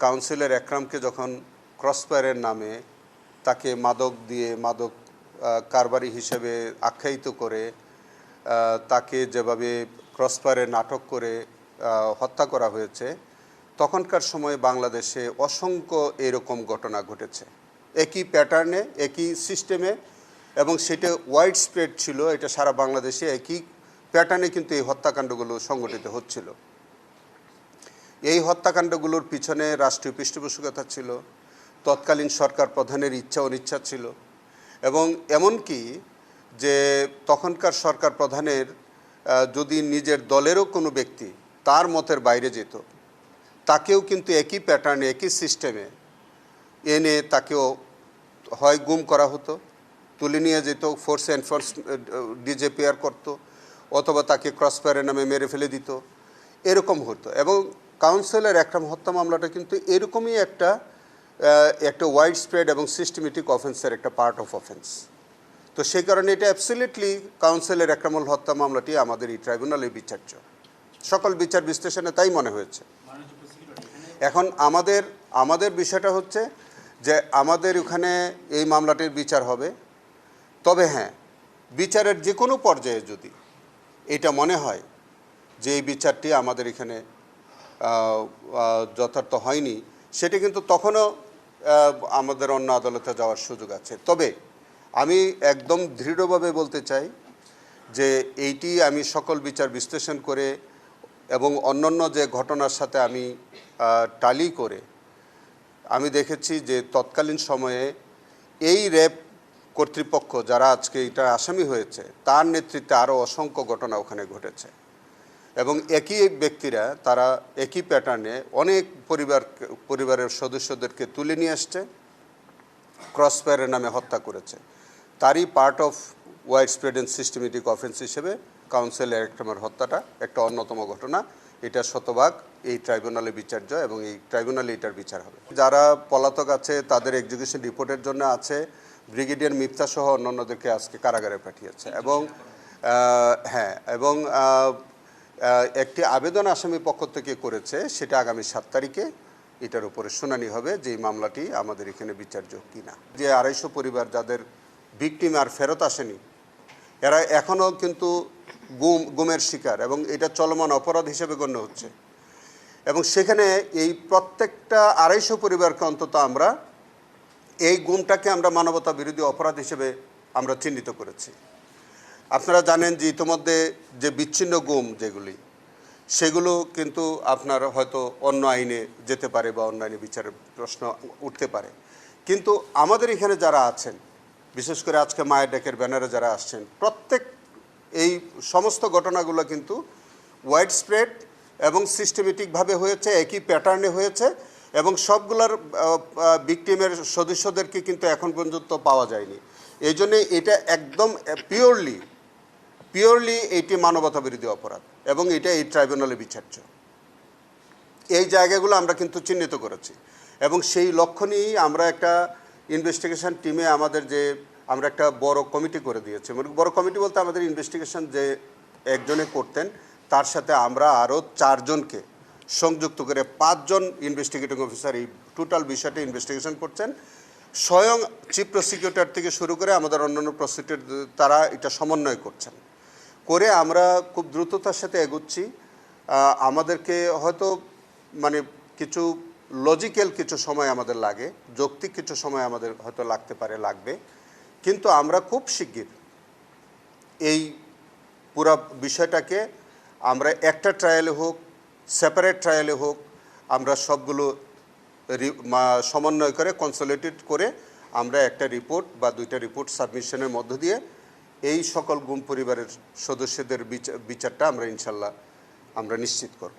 Councillor একরামকে যখন ক্রসফায়ারের নামে তাকে মাদক দিয়ে মাদক কারবারি হিসেবে আখ্যায়িত করে তাকে যেভাবে ক্রসফায়ারে নাটক করে হত্যা করা হয়েছে, তখনকার সময়ে বাংলাদেশে অসংখ্য এরকম ঘটনা ঘটেছে একই প্যাটার্নে, একই সিস্টেমে, এবং সেটা ওয়াইড স্প্রেড ছিল। এটা সারা বাংলাদেশে একই প্যাটার্নে কিন্তু এই হত্যাকাণ্ডগুলো সংগঠিত হচ্ছিল। এই হত্যাকাণ্ডগুলোর পিছনে রাষ্ট্রীয় পৃষ্ঠপোষকতা ছিল, তৎকালীন সরকার প্রধানের ইচ্ছা অনিচ্ছা ছিল, এবং এমনকি যে তখনকার সরকার প্রধানের যদি নিজের দলেরও কোনো ব্যক্তি তার মতের বাইরে যেত, তাকেও কিন্তু একই প্যাটার্নে একই সিস্টেমে এনে তাকেও হয় গুম করা হতো, তুলে নিয়ে যেত, ফোর্স এনফোর্সমেন্ট ডিজেপিআর করতো, অথবা তাকে ক্রসফায়ারের নামে মেরে ফেলে দিত, এরকম হতো। এবং কাউন্সিলর একরাম হত্যা মামলাটা কিন্তু এরকমই একটা ওয়াইড স্প্রেড এবং সিস্টেমেটিক অফেন্সের একটা পার্ট অফ অফেন্স। তো সেই কারণে এটা অ্যাবসলিউটলি কাউন্সিলর একরামুল হত্যা মামলাটি আমাদের এই ট্রাইব্যুনালে বিচার্য, সকল বিচার বিশ্লেষণে তাই মনে হয়েছে। এখন আমাদের বিষয়টা হচ্ছে যে আমাদের ওখানে এই মামলাটির বিচার হবে, তবে হ্যাঁ, বিচারের যে কোনো পর্যায়ে যদি এটা মনে হয় যে এই বিচারটি আমাদের এখানে যথার্থ হয়নি, সেটা কিন্তু তখনও আমাদের অন্য আদালতে যাওয়ার সুযোগ আছে। তবে আমি একদম দৃঢ়ভাবে বলতে চাই যে এইটি আমি সকল বিচার বিশ্লেষণ করে এবং অন্যান্য যে ঘটনার সাথে আমি টালি করে আমি দেখেছি যে তৎকালীন সময়ে এই র্যাব কর্তৃপক্ষ যারা আজকে এটা আসামি হয়েছে, তার নেতৃত্বে আরও অসংখ্য ঘটনা ওখানে ঘটেছে, এবং একই ব্যক্তিরা তারা একই প্যাটার্নে অনেক পরিবারের সদস্যদেরকে তুলে নিয়ে আসছে, ক্রসফায়ারের নামে হত্যা করেছে। তারই part of wide spread and systematic offence হিসেবে কাউন্সিলর একরামের হত্যাটা একটা অন্যতম ঘটনা। এটা শতভাগ এই ট্রাইব্যুনালে বিচার্য এবং এই ট্রাইব্যুনালে এটার বিচার হবে। যারা পলাতক আছে তাদের এক্সিকিউশন রিপোর্টের জন্য আছে, ব্রিগেডিয়ার মিফতা সহ অন্যান্যদেরকে আজকে কারাগারে পাঠিয়েছে। এবং হ্যাঁ, এবং একটি আবেদন আসামি পক্ষ থেকে করেছে, সেটা আগামী 7 তারিখে এটার উপরে শুনানি হবে যে এই মামলাটি আমাদের এখানে বিচার্য কিনা। যে 250 পরিবার যাদের ভিকটিম আর ফেরত আসেনি, এরা এখনও কিন্তু গুমের শিকার, এবং এটা চলমান অপরাধ হিসেবে গণ্য হচ্ছে। এবং সেখানে এই প্রত্যেকটা 250 পরিবারকে অন্তত আমরা এই গুমটাকে আমরা মানবতা বিরোধী অপরাধ হিসেবে আমরা চিহ্নিত করেছি। আপনারা জানেন যে ইতিমধ্যে যে বিচ্ছিন্ন গুম যেগুলি, সেগুলো কিন্তু আপনার হয়তো অন্য আইনে যেতে পারে বা অন্য আইনে বিচারের প্রশ্ন উঠতে পারে। কিন্তু আমাদের এখানে যারা আছেন, বিশেষ করে আজকে মায়ের ডেকের ব্যানারে যারা আসছেন, প্রত্যেক এই সমস্ত ঘটনাগুলো কিন্তু ওয়াইড স্প্রেড এবং সিস্টেমেটিকভাবে হয়েছে, একই প্যাটার্নে হয়েছে, এবং সবগুলোর ভিকটিমের সদস্যদেরকে কিন্তু এখন পর্যন্ত পাওয়া যায়নি। এই জন্যে এটা একদম পিওরলি এইটি মানবতা বিরোধী অপরাধ, এবং এটা এই ট্রাইব্যুনালে বিচার্য। এই জায়গাগুলো আমরা কিন্তু চিহ্নিত করেছি, এবং সেই লক্ষ্য নিয়েই আমরা একটা ইনভেস্টিগেশন টিমে আমরা একটা বড় কমিটি করে দিয়েছি। বড় কমিটি বলতে আমাদের ইনভেস্টিগেশন যে একজনে করতেন, তার সাথে আমরা আরও 4 জনকে সংযুক্ত করে 5 জন ইনভেস্টিগেটিং অফিসার এই টোটাল বিষয়টা ইনভেস্টিগেশন করছেন। স্বয়ং চিফ প্রসিকিউটর থেকে শুরু করে আমাদের অন্যান্য প্রসিকিউটর তারা এটা সমন্বয় করছেন। করে আমরা খুব দ্রুততার সাথে এগোচ্ছি। আমাদেরকে হয়তো মানে কিছু লজিক্যাল কিছু সময় আমাদের লাগে, যৌক্তিক কিছু সময় আমাদের হয়তো লাগবে, কিন্তু আমরা খুব শিগগির এই পুরো বিষয়টাকে আমরা একটা ট্রায়ালে হোক, সেপারেট ট্রায়ালে হোক, আমরা সবগুলো সমন্বয় করে কনসলিডেট করে আমরা একটা রিপোর্ট বা 2টা রিপোর্ট সাবমিশনের মধ্য দিয়ে এই সকল গুম পরিবারের সদস্যদের বিচারটা আমরা ইনশাল্লাহ নিশ্চিত করব।